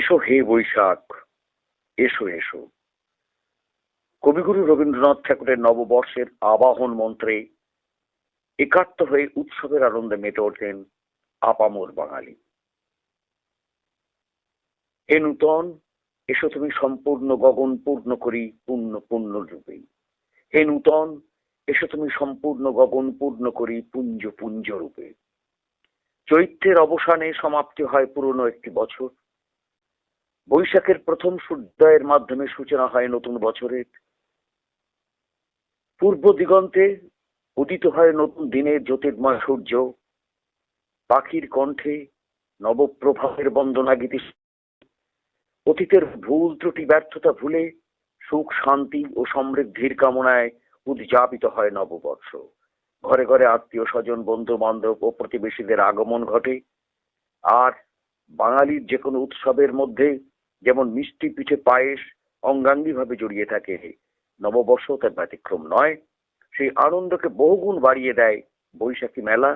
এসো হে বৈশাখ, এসো এসো। কবিগুরু রবীন্দ্রনাথ ঠাকুরের নববর্ষের আবাহন মন্ত্রে একাত্ম হয়ে উৎসবের আনন্দে মেতে ওঠেন আপামর বাঙালি। হে নূতন, এসো তুমি সম্পূর্ণ গগন পূর্ণ করি পূর্ণ পূর্ণ রূপে। হে নূতন, এসো তুমি সম্পূর্ণ গগন পূর্ণ করি পুঞ্জ পুঞ্জ রূপে। চৈত্রের অবসানে সমাপ্তি হয় পুরনো একটি বছর। বৈশাখের প্রথম সূর্যোদয়ের মাধ্যমে সূচনা হয় নতুন বছরের। পূর্ব দিগন্তে উদিত হয় নতুন দিনের জ্যোতির্ময় সূর্য। পাখির কণ্ঠে নবপ্রভাতের বন্দনা গীতি। অতীতের ভুল ত্রুটি ব্যর্থতা ভুলে সুখ শান্তি ও সমৃদ্ধির কামনায় উদযাপিত হয় নববর্ষ। ঘরে ঘরে আত্মীয় স্বজন বন্ধু বান্ধব ও প্রতিবেশীদের আগমন ঘটে। আর বাঙালির যে কোনো উৎসবের মধ্যে যেমন মিষ্টি পিঠে পায়েস অঙ্গাঙ্গিভাবে জড়িয়ে থাকে, নববর্ষ তার ব্যতিক্রম নয়। সেই আনন্দকে বহুগুণ বাড়িয়ে দেয় বৈশাখী মেলা,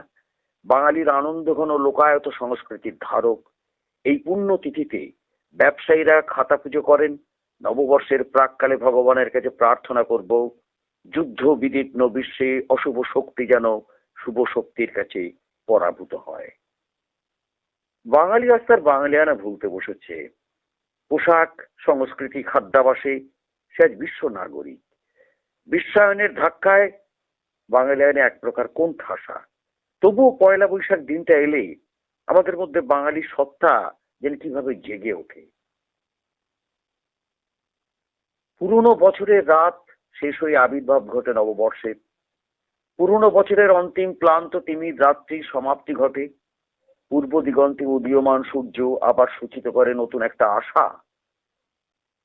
বাঙালির আনন্দঘন লোকায়ত সংস্কৃতির ধারক। এই পুণ্য তিথিতে ব্যবসায়ীরা খাতা পুজো করেন। নববর্ষের প্রাককালে ভগবানের কাছে প্রার্থনা করব, যুদ্ধ বিদীর্ণ বিশ্বে অশুভ শক্তি যেন শুভ শক্তির কাছে পরাভূত হয়। বাঙালি আজ তার বাঙালিয়ানা ভুলতে বসেছে। পোশাক সংস্কৃতি খাদ্যাভাসে সে আজ বিশ্ব নাগরিক। বিশ্বায়নের ধাক্কায় বাঙালিয়ানে এক প্রকার কোন ঠাসা। তবুও পয়লা বৈশাখ দিনটা এলে আমাদের মধ্যে বাঙালি সত্তা যেন কিভাবে জেগে ওঠে। পুরনো বছরের রাত শেষ হয়ে আবির্ভাব ঘটে নববর্ষের। পুরনো বছরের অন্তিম ক্লান্ত তিমির রাত্রির সমাপ্তি ঘটে। পূর্ব দিগন্তে উদীয়মান সূর্য আবার সূচিত করে নতুন একটা আশা।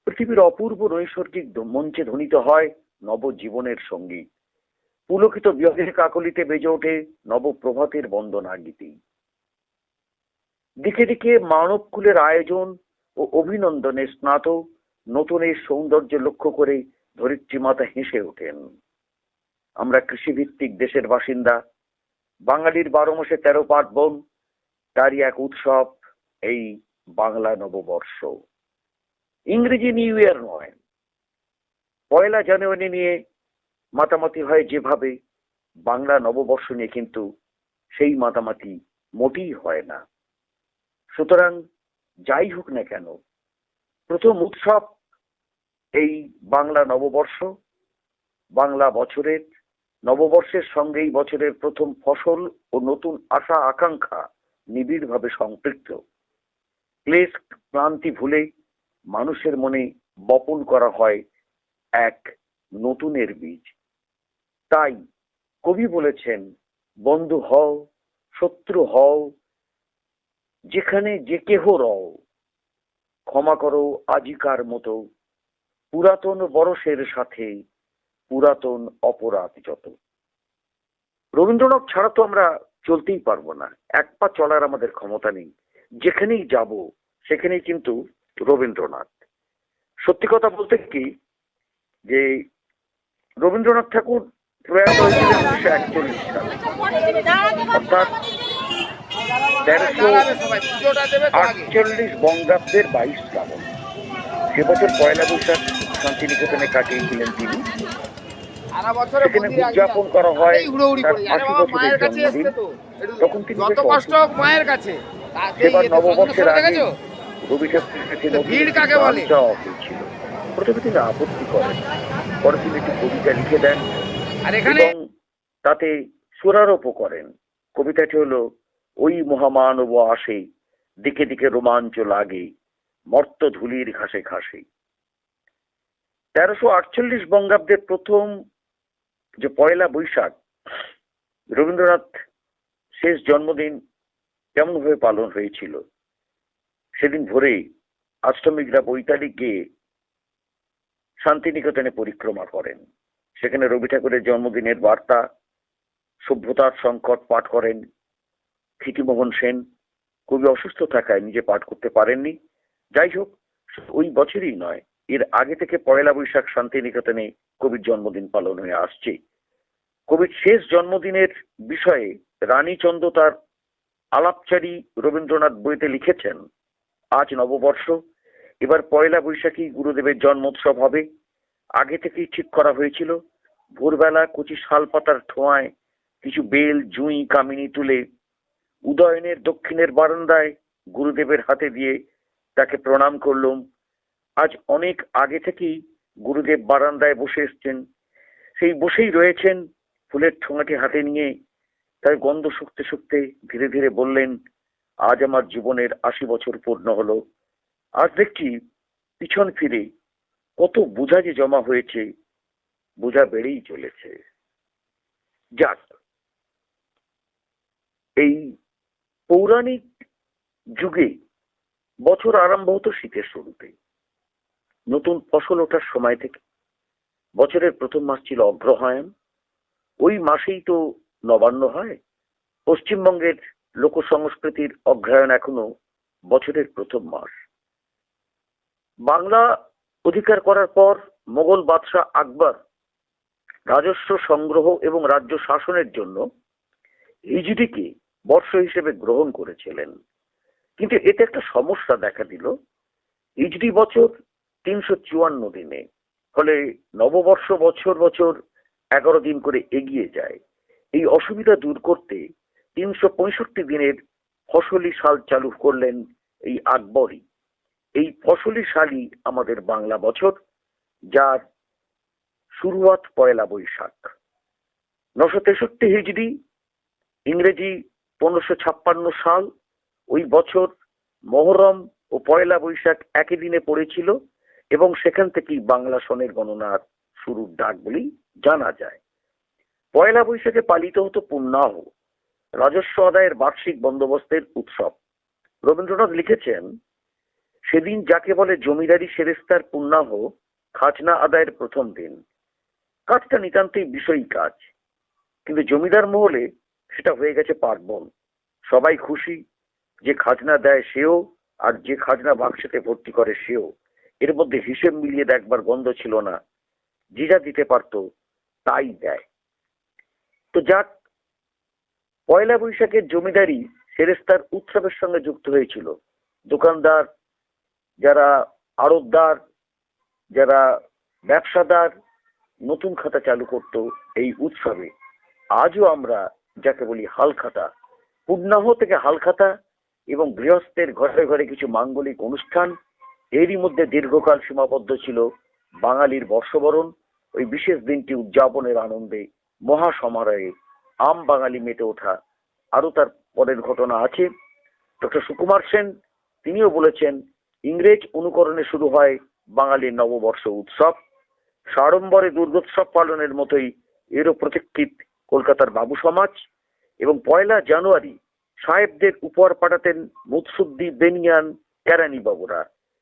পৃথিবীর অপূর্ব নৈসর্গিক মঞ্চে ধ্বনিত হয় নবজীবনের সঙ্গীত। পুলকিত বিহগের কাকলিতে বেজে ওঠে নবপ্রভাতের বন্দনা গীতি। দিকে দিকে মানবকুলের আয়োজন ও অভিনন্দনে স্নাত নতুনের সৌন্দর্য লক্ষ্য করে ধরিত্রী মাতা হেসে ওঠেন। আমরা কৃষিভিত্তিক দেশের বাসিন্দা। বাঙালির 12 মাসে 13 পার্বণ, তারই এক উৎসব এই বাংলা নববর্ষ। ইংরেজি নিউ ইয়ার নয়। পয়লা জানুয়ারি নিয়ে মাতামাতি হয় যেভাবে, বাংলা নববর্ষ নিয়ে কিন্তু সেই মাতামাতি মোটেই হয় না। সুতরাং যাই হোক না কেন, প্রথম উৎসব এই বাংলা নববর্ষ। বাংলা বছরের নববর্ষের সঙ্গেই বছরের প্রথম ফসল ও নতুন আশা আকাঙ্ক্ষা নিবিড়ভাবে সম্পৃক্ত। ক্লেশ ক্লান্তি ভুলে মানুষের মনে বপন করা হয় এক নতুনের বীজ। তাই কবি বলেছেন, বন্ধু হও শত্রু হও যেখানে যে কেহ রও, ক্ষমা করো আজিকার মতো পুরাতন বরসের সাথে পুরাতন অপরাধ যত। রবীন্দ্রনাথ ছাড়া তো আমরা চলতেই পারবো না। এক পা চলার আমাদের ক্ষমতা নেই। যেখানেই যাব সেখানেই কিন্তু রবীন্দ্রনাথ। সত্যি কথা বলতে কি, যে রবীন্দ্রনাথ ঠাকুর প্রয়াত হয়েছিলেন 1941 সালে, অর্থাৎ 1348 বঙ্গাব্দের 22 শ্রাবণ। সে বছর পয়লা বৈশাখ শান্তিনিকেতনে কাটিয়েছিলেন তিনি। সেখানে উদযাপন করা হয় তার 80 বছরের জন্মদিন। তখন তিনি সেবার নববর্ষের আগে রবি ঠাকুরের কাছে গান চাওয়া হয়েছিল। প্রথমে তিনি আপত্তি করেন, পরে তিনি একটি কবিতা লিখে দেন এবং তাতে সুরারোপও করেন। কবিতাটি হলো, ওই মহামানব আসে দিকে দিকে রোমাঞ্চ লাগে মর্ত ধুলির ঘাসে ঘাসে। 1348 বঙ্গাব্দের প্রথম যে পয়লা বৈশাখ, রবীন্দ্রনাথ শেষ জন্মদিন কেমন ভাবে পালন হয়েছিল। সেদিন ভোরে অষ্টমীরা বৈতালিক গিয়ে শান্তিনিকেতনে পরিক্রমা করেন। সেখানে রবি ঠাকুরের জন্মদিনের বার্তা সভ্যতার সংকট পাঠ করেন ক্ষিতিমোহন সেন। কবি অসুস্থ থাকায় নিজে পাঠ করতে পারেননি। যাই হোক, ওই বছরই নয়, এর আগে থেকে পয়লা বৈশাখ শান্তিনিকেতনে কবির জন্মদিন পালন হয়ে আসছে। কবির শেষ জন্মদিনের বিষয়ে রানীচন্দ্র তার আলাপচারী রবীন্দ্রনাথ বইতে লিখেছেন, আজ নববর্ষ এবার পয়লা বৈশাখী গুরুদেবের জন্মোৎসব হবে। আগে থেকেই ঠিক করা হয়েছিল। ভোরবেলা কচি শালপাতার ঠোঁয়ায় কিছু বেল, জুঁই, কামিনী তুলে উদয়নের দক্ষিণের বারান্দায় গুরুদেবের হাতে দিয়ে তাকে প্রণাম করলুম। আজ অনেক আগে থেকেই গুরুদেব বারান্দায় বসে এসছেন। সেই বসেই রয়েছেন, ফুলের ঠোঙাটি হাতে নিয়ে। তার গন্ধ শুকতে শুকতে ধীরে ধীরে বললেন, আজ আমার জীবনের ৮০ বছর পূর্ণ হলো। আজ দেখছি পিছন ফিরে কত বোঝা যে জমা হয়েছে, বোঝা বেড়েই চলেছে। যাক, এই পৌরাণিক যুগে বছর আরম্ভ হতো শীতের শুরুতে, নতুন ফসল ওঠার সময় থেকে। বছরের প্রথম মাস ছিল অগ্রহায়ণ। ওই মাসেই তো নবান্ন হয়। পশ্চিমবঙ্গের লোক সংস্কৃতির অগ্রহায়ণ এখনো বছরের প্রথম মাস। বাংলা অধিকার করার পর মোগল বাদশাহ আকবর রাজস্ব সংগ্রহ এবং রাজ্য শাসনের জন্য হিজরিকে বর্ষ হিসেবে গ্রহণ করেছিলেন। কিন্তু এতে একটা সমস্যা দেখা দিল। হিজরি বছর ৩৫৪ দিনে, ফলে নববর্ষ বছর বছর ১১ দিন করে এগিয়ে যায়। এই অসুবিধা দূর করতে ৩৬৫ দিনের ফসলি সাল চালু করলেন এই আকবরই। এই ফসলি সালই আমাদের বাংলা বছর, যার শুরুয়াত পয়লা বৈশাখ। ৯৬৩ হিজরি, ইংরেজি ১৫৫৬ সাল। ওই বছর মহরম ও পয়লা বৈশাখ একই দিনে পড়েছিল এবং সেখান থেকেই বাংলা সনের গণনার শুরুর ডাক বলেই জানা যায়। পয়লা বৈশাখে পালিত হতো পুণ্যাহ, রাজস্ব আদায়ের বার্ষিক বন্দোবস্তের উৎসব। রবীন্দ্রনাথ লিখেছেন, সেদিন যাকে বলে জমিদারি সেরেস্তার পুণ্যাহ, খাজনা আদায়ের প্রথম দিন। কাজটা নিতান্তই বিষয়ী কাজ, কিন্তু জমিদার মহলে সেটা হয়ে গেছে পার্বণ। সবাই খুশি, যে খাজনা দেয় সেও, আর যে খাজনা বাক্সেতে ভর্তি করে সেও। এর মধ্যে হিসেব মিলিয়ে দেখবার গন্ধ ছিল না। যে যা দিতে পারত তাই দেয়। তো যাক, পয়লা বৈশাখের জমিদারি সেরেস্তার উৎসবের সঙ্গে যুক্ত হয়েছিল। দোকানদার, যারা আড়তদার, যারা ব্যবসাদার, নতুন খাতা চালু করত এই উৎসবে। আজও আমরা যাকে বলি হালখাতা, পুণ্যাহ থেকে হালখাতা এবং গৃহস্থের ঘরে ঘরে কিছু মাঙ্গলিক অনুষ্ঠান, এরই মধ্যে দীর্ঘকাল সীমাবদ্ধ ছিল বাঙালির বর্ষবরণ। ওই বিশেষ দিনটি উদযাপনের আনন্দে মহা সমারোহে আম বাঙালি মেতে ওঠা। আরো তার পরের ঘটনা আছে। ডক্টর সুকুমার সেন তিনিও বলেছেন, ইংরেজ অনুকরণে শুরু হয় বাঙালির নববর্ষ উৎসব। সাড়ম্বরে দুর্গোৎসব পালনের মতোই এরও প্রতীক্ষিত কলকাতার বাবু সমাজ। এবং ১লা জানুয়ারি সাহেবদের উপহার পাঠাতেন মুৎসুদ্দি, বেনিয়ান, কেরানি বাবুরা।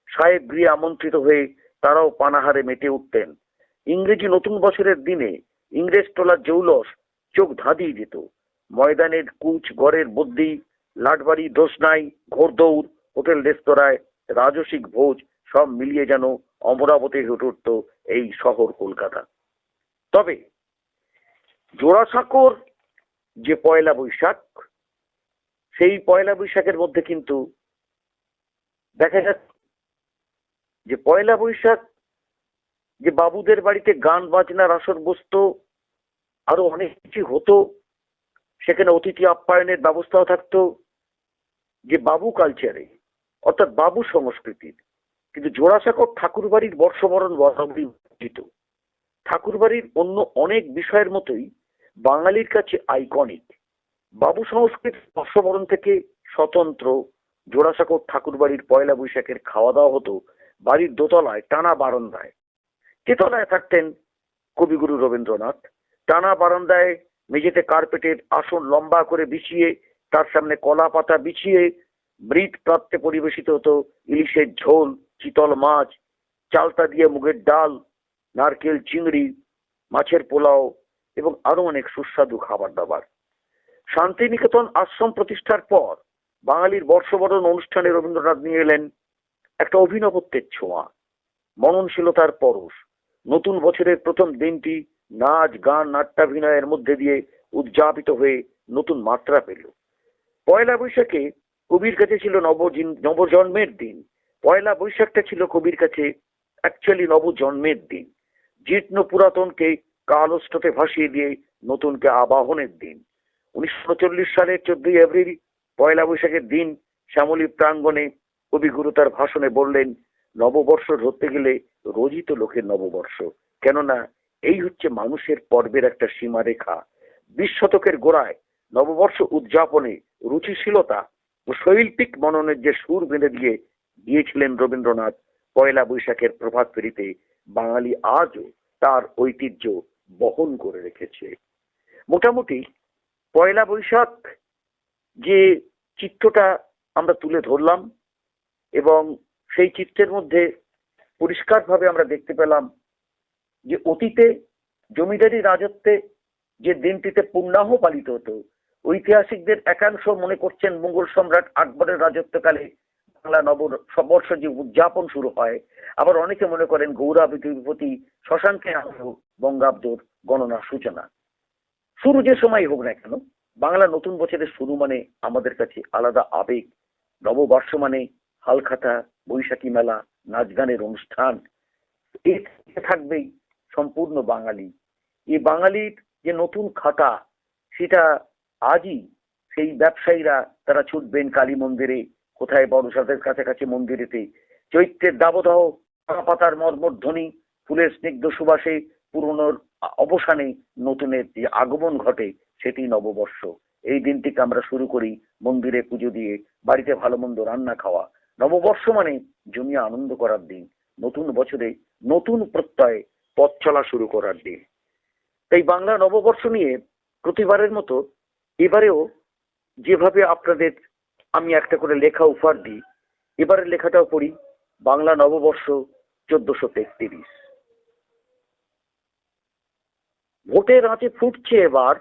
সাহেব গৃহে আমন্ত্রিত হয়ে তারাও পানাহারে মেতে উঠতেন। ইংরেজি নতুন বছরের দিনে ইংরেজ টোলার জৌলস চোখ ধাঁধিয়ে যেত। ময়দানের কুচ, গড়ের বদ্যি, লাটবাড়ি, দোসনাই, ঘোড়দৌড়, হোটেল রেস্তোরাঁয় রাজসিক ভোজ, সব মিলিয়ে যেন অমরাবতী হয়ে উঠত এই শহর কলকাতা। তবে জোড়াসাঁকোর যে পয়লা বৈশাখ, সেই পয়লা বৈশাখের মধ্যে কিন্তু দেখা যাচ্ছে যে পয়লা বৈশাখ যে বাবুদের বাড়িতে গান বাজনার আসর বসতো, আরো অনেক কিছু হতো। সেখানে অতিথি আপ্যায়নের ব্যবস্থাও থাকতো, যে বাবু কালচারে অর্থাৎ বাবু সংস্কৃতির। কিন্তু জোড়াসাঁকোর ঠাকুরবাড়ির বর্ষবরণ বরাবরই উজ্জিত। ঠাকুরবাড়ির অন্য অনেক বিষয়ের মতোই বাঙালির কাছে আইকনিক বাবু সংস্কৃতির বর্ষবরণ থেকে স্বতন্ত্র জোড়াসাঁকোর ঠাকুরবাড়ির পয়লা বৈশাখের খাওয়া দাওয়া হতো বাড়ির দোতলায় টানা বারান্দায়। তেতলায় থাকতেন কবিগুরু রবীন্দ্রনাথ। টানা বারান্দায় মেঝেতে কার্পেটের আসন লম্বা করে বিছিয়ে, তার সামনে কলা পাতা বিছিয়ে মৃৎ প্রাত্যে পরিবেশিত হতো ইলিশের ঝোল, চিতল মাছ, চালতা দিয়ে মুগের ডাল, নারকেল চিংড়ি, মাছের পোলাও এবং আরো অনেক সুস্বাদু খাবার দাবার। শান্তিনিকেতন আশ্রম প্রতিষ্ঠার পর বাঙালির বর্ষবরণ অনুষ্ঠানে রবীন্দ্রনাথ নিয়ে এলেন একটা অভিনবত্বের ছোঁয়া, মননশীলতার পরশ। নতুন বছরের প্রথম দিনটি নাচ, গান, নাট্যাভিনয়ের মধ্যে দিয়ে উদযাপিত হয়ে নতুন মাত্রা পেল। পয়লা বৈশাখে কবির কাছে ছিল নবজন্মের দিন। পয়লা বৈশাখটা ছিল কবির কাছে অ্যাকচুয়ালি নবজন্মের দিন। জীর্ণ পুরাতনকে কালস্রোতে ভাসিয়ে দিয়ে নতুনকে আবাহনের দিন। 1939 সালের 14ই এপ্রিল পয়লা বৈশাখের দিন শ্যামলী প্রাঙ্গণে কবিগুরু তার ভাষণে বললেন, নববর্ষ ধরতে গেলে রোজই তো লোকের নববর্ষ, কেননা এই হচ্ছে মানুষের পর্বের একটা সীমারেখা। 20 শতকের গোড়ায় নববর্ষ উদযাপনে রুচিশীলতা ও শৈল্পিক মননের যে সুর বেঁধে দিয়ে গিয়েছিলেন রবীন্দ্রনাথ, পয়লা বৈশাখের প্রভাত ফেরিতে বাঙালি আজও তার ঐতিহ্য বহন করে রেখেছে। মোটামুটি পয়লা বৈশাখ যে চিত্রটা আমরা তুলে ধরলাম, এবং সেই চিত্রের মধ্যে পরিষ্কারভাবে আমরা দেখতে পেলাম যে অতীতে জমিদারি রাজত্বে যে দিনটিতে পূর্ণাহ পালিত হতো, ঐতিহাসিকদের একাংশ মনে করছেন মুঘল সম্রাট আকবরের রাজত্বকালে বাংলা নববর্ষ যে উদযাপন শুরু হয়। আবার অনেকে মনে করেন গৌরাবতী শশাঙ্কের বঙ্গাব্দর গণনার সূচনা। শুরু যে সময় হোক না কেন, বাংলা নতুন বছরের শুরু মানে আমাদের কাছে আলাদা আবেগ। নববর্ষ মানে হালখাতা, বৈশাখী মেলা, নাচ গানের অনুষ্ঠান, এর থাকবেই সম্পূর্ণ বাঙালি। এই বাঙালির যে নতুন খাতা, সেটা আজই সেই ব্যবসায়ীরা তারা ছুটবেন কালী মন্দিরে, কোথায় বড়সাদের কাছাকাছি মন্দিরেতে। চৈত্রের দাবদাহ, পাতার মর্মধ্বনি, ফুলের স্নিগ্ধ সুবাসে পুরনোর অবসানে নতুনের যে আগমন ঘটে, সেটি নববর্ষ। এই দিনটিকে আমরা শুরু করি মন্দিরে পুজো দিয়ে, বাড়িতে ভালো মন্দ রান্না খাওয়া। নববর্ষ মানে জমিয়ে আনন্দ করার দিন, নতুন বছরে নতুন প্রত্যয়ে পথ চলা শুরু করার দিন। তাই বাংলা নববর্ষ নিয়ে প্রতিবারের মতো এবারেও যেভাবে আপনাদের আমি একটা করে লেখা উপহার দিই, এবারের লেখাটাও পড়ি। বাংলা নববর্ষ 1433। ভোটের আঁচে ফুটছে এবার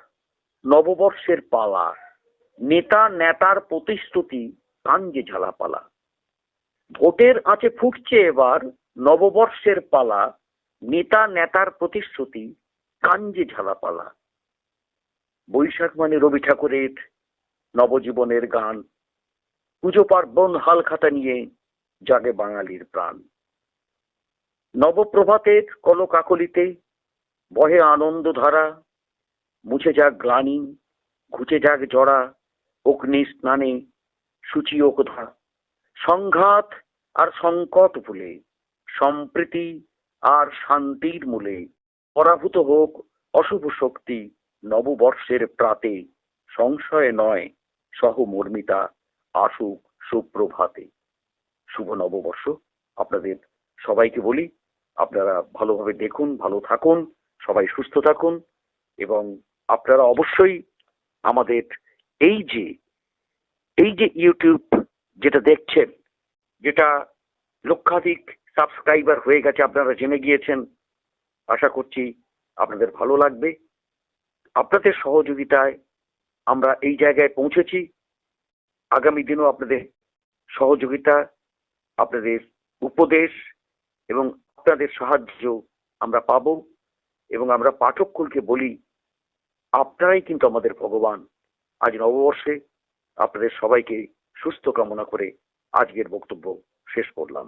নববর্ষের পালা, নেতা নেতার প্রতিশ্রুতি কাঞ্জে ঝালাপালা। ভোটের আঁচে ফুটছে এবার নববর্ষের পালা, নেতা নেতার প্রতিশ্রুতি কাঞ্জে ঝালাপালা। বৈশাখ মানে রবি ঠাকুরের নবজীবনের গান, পুজো পার্বণ হালখাতা নিয়ে জাগে বাঙালির প্রাণ। নবপ্রভাতের কলকাকলিতে বহে আনন্দ ধারা, মুছে যাক গ্লানি, ঘুচে যাক জড়া, অগ্নি স্নানে সূচি ওকধা। সংঘাত আর সংকট ভুলে সম্প্রীতি আর শান্তির মূলে পরাভূত হোক অশুভ শক্তি নববর্ষের প্রাতে, সংশয় নয় সহমর্মিতা আসুক সুপ্রভাতে। শুভ নববর্ষ আপনাদের সবাইকে বলি। আপনারা ভালোভাবে দেখুন, ভালো থাকুন, সবাই সুস্থ থাকুন, এবং আপনারা অবশ্যই আমাদের এই যে ইউটিউব যেটা দেখছেন, যেটা লক্ষাধিক সাবস্ক্রাইবার হয়ে গেছে, আপনারা জেনে গিয়েছেন, আশা করছি আপনাদের ভালো লাগবে। আপনাদের সহযোগিতায় আমরা এই জায়গায় পৌঁছেছি। আগামী দিনও আপনাদের সহযোগিতা, আপনাদের উপদেশ এবং আপনাদের সাহায্য আমরা পাব। এবং আমরা পাঠককুলকে বলি, আপনারাই কিন্তু আমাদের ভগবান। আজ নববর্ষে আপনাদের সবাইকে সুস্থ কামনা করে আজকের বক্তব্য শেষ করলাম।